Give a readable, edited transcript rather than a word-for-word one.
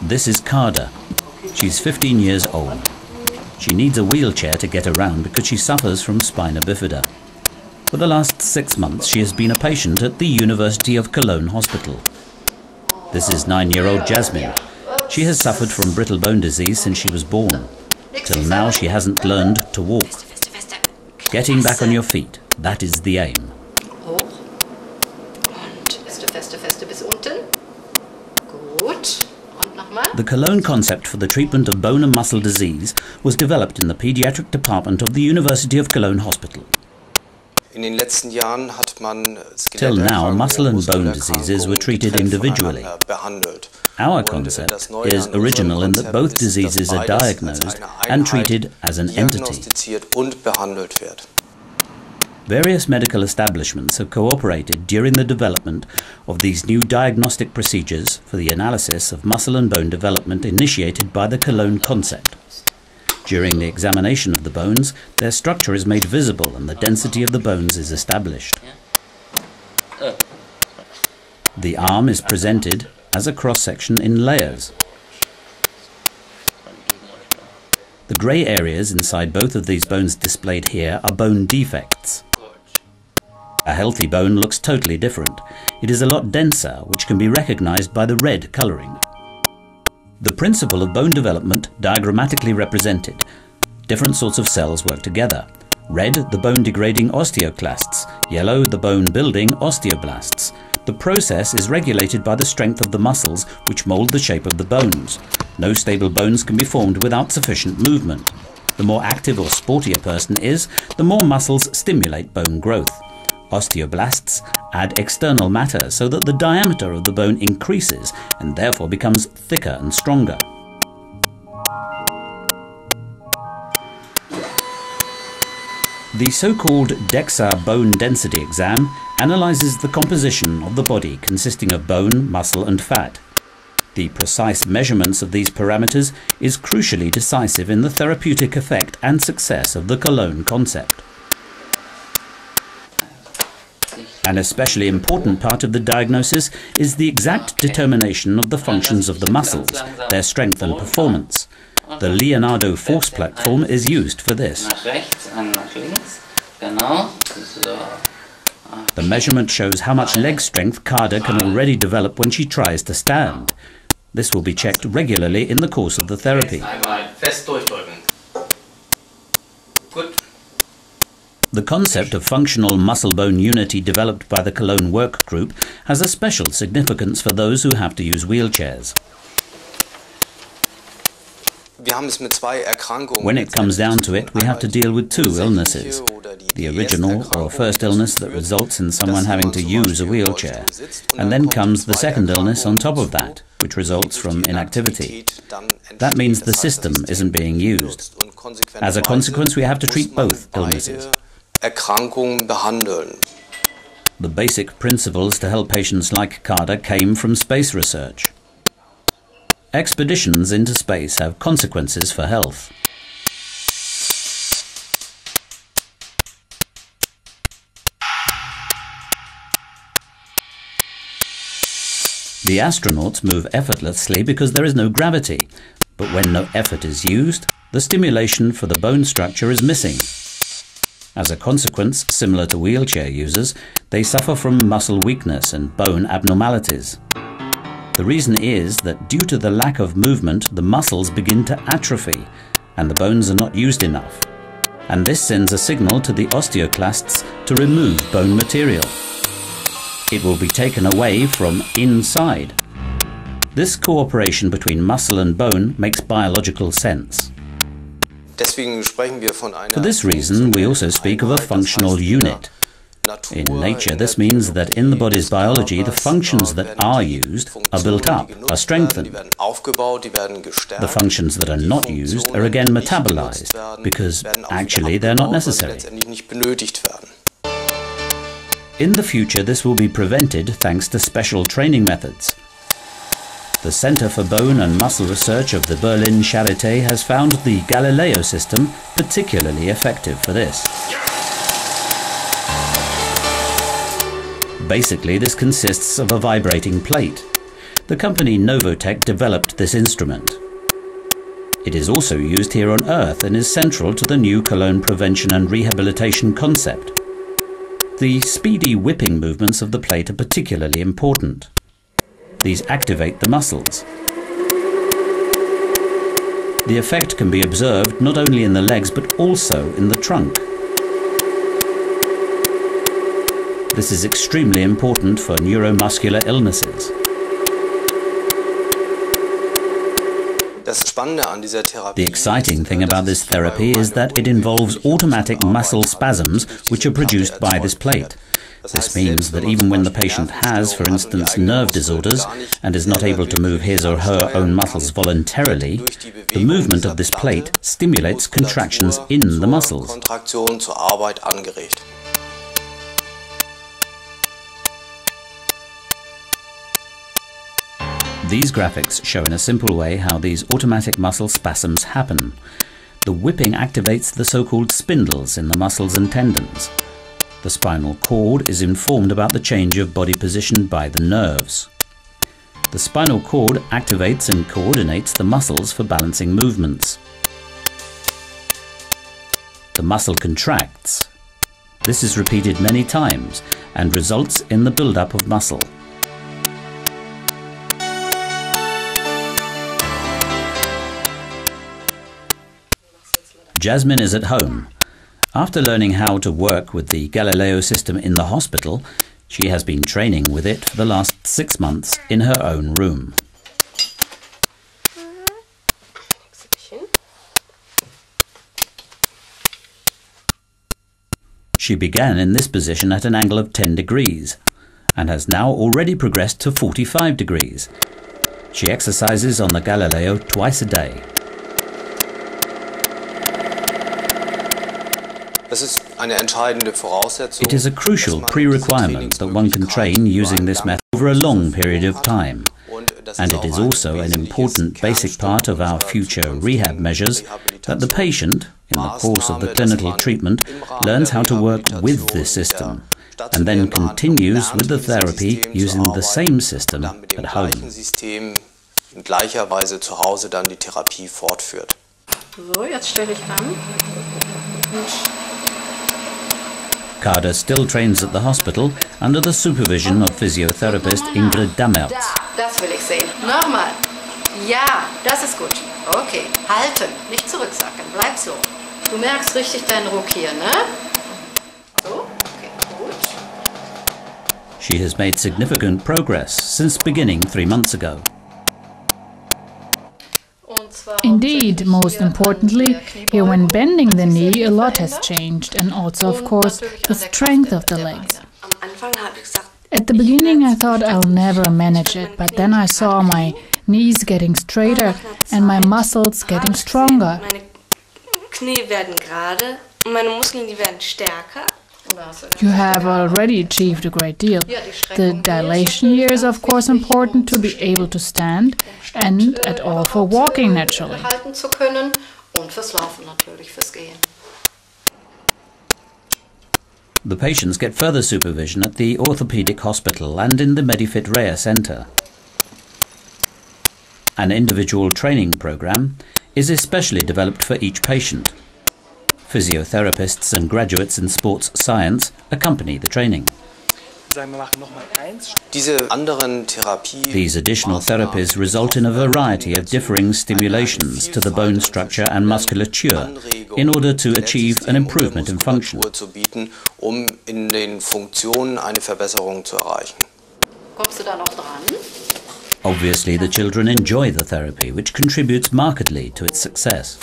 This is Kada. She's 15 years old. She needs a wheelchair to get around because she suffers from spina bifida. For the last 6 months, she has been a patient at the University of Cologne hospital. This is 9-year-old Jasmine. She has suffered from brittle bone disease since she was born. Till now, she hasn't learned to walk. Getting back on your feet, that is the aim. Hoch. Und feste, feste bis unten. Gut. Und nochmal. The Cologne concept for the treatment of bone and muscle disease was developed in the pediatric department of the University of Cologne Hospital. Till now, muscle and bone diseases were treated individually. Our concept is original in that both diseases are diagnosed and treated as an entity. Various medical establishments have cooperated during the development of these new diagnostic procedures for the analysis of muscle and bone development initiated by the Cologne concept. During the examination of the bones, their structure is made visible and the density of the bones is established. The arm is presented as a cross-section in layers. The grey areas inside both of these bones displayed here are bone defects. A healthy bone looks totally different. It is a lot denser, which can be recognized by the red colouring. The principle of bone development diagrammatically represented. Different sorts of cells work together. Red, the bone-degrading osteoclasts. Yellow, the bone-building osteoblasts. The process is regulated by the strength of the muscles which mould the shape of the bones. No stable bones can be formed without sufficient movement. The more active or sporty a person is, the more muscles stimulate bone growth. Osteoblasts add external matter so that the diameter of the bone increases and therefore becomes thicker and stronger. The so-called DEXA bone density exam analyzes the composition of the body consisting of bone, muscle and fat. The precise measurements of these parameters is crucially decisive in the therapeutic effect and success of the Cologne concept. An especially important part of the diagnosis is the exact determination of the functions of the muscles, their strength and performance. The Leonardo force platform is used for this. The measurement shows how much leg strength Kada can already develop when she tries to stand. This will be checked regularly in the course of the therapy. The concept of functional muscle-bone unity developed by the Cologne work group has a special significance for those who have to use wheelchairs. When it comes down to it, we have to deal with two illnesses. The original or first illness that results in someone having to use a wheelchair. And then comes the second illness on top of that, which results from inactivity. That means the system isn't being used. As a consequence, we have to treat both illnesses. The basic principles to help patients like Kada came from space research. Expeditions into space have consequences for health. The astronauts move effortlessly because there is no gravity, but when no effort is used, the stimulation for the bone structure is missing. As a consequence, similar to wheelchair users, they suffer from muscle weakness and bone abnormalities. The reason is that due to the lack of movement, the muscles begin to atrophy and the bones are not used enough. And this sends a signal to the osteoclasts to remove bone material. It will be taken away from inside. This cooperation between muscle and bone makes biological sense. For this reason, we also speak of a functional unit. In nature, this means that in the body's biology, the functions that are used are built up, are strengthened. The functions that are not used are again metabolized, because actually they're not necessary. In the future, this will be prevented thanks to special training methods. The Center for Bone and Muscle Research of the Berlin Charité has found the Galileo system particularly effective for this. Basically, this consists of a vibrating plate. The company Novotech developed this instrument. It is also used here on Earth and is central to the new Cologne prevention and rehabilitation concept. The speedy whipping movements of the plate are particularly important. These activate the muscles. The effect can be observed not only in the legs but also in the trunk. This is extremely important for neuromuscular illnesses. The exciting thing about this therapy is that it involves automatic muscle spasms which are produced by this plate. This means that even when the patient has, for instance, nerve disorders and is not able to move his or her own muscles voluntarily, the movement of this plate stimulates contractions in the muscles. These graphics show in a simple way how these automatic muscle spasms happen. The whipping activates the so-called spindles in the muscles and tendons. The spinal cord is informed about the change of body position by the nerves. The spinal cord activates and coordinates the muscles for balancing movements. The muscle contracts. This is repeated many times and results in the build-up of muscle. Jasmine is at home. After learning how to work with the Galileo system in the hospital, she has been training with it for the last 6 months in her own room. She began in this position at an angle of 10 degrees and has now already progressed to 45 degrees. She exercises on the Galileo twice a day. It is a crucial pre-requirement that one can train using this method over a long period of time, and it is also an important basic part of our future rehab measures that the patient, in the course of the clinical treatment, learns how to work with this system, and then continues with the therapy using the same system at home. So, jetzt stelle ich an. Kader still trains at the hospital under the supervision of physiotherapist Ingrid Dammertz. Das will ich sehen. Nochmal. Ja, das ist gut. Okay, halten, nicht zurücksacken. Bleib so. Du merkst richtig deinen Ruck hier, ne? So, okay, gut. She has made significant progress since beginning 3 months ago. Indeed, most importantly, here when bending the knee, a lot has changed, and also, of course, the strength of the legs. At the beginning I thought I'll never manage it, but then I saw my knees getting straighter and my muscles getting stronger. You have already achieved a great deal. The dilation here is of course important to be able to stand and at all for walking naturally. The patients get further supervision at the orthopedic hospital and in the Medifit Rea Centre. An individual training program is especially developed for each patient. Physiotherapists and graduates in sports science accompany the training. These additional therapies result in a variety of differing stimulations to the bone structure and musculature in order to achieve an improvement in function. Obviously, the children enjoy the therapy, which contributes markedly to its success.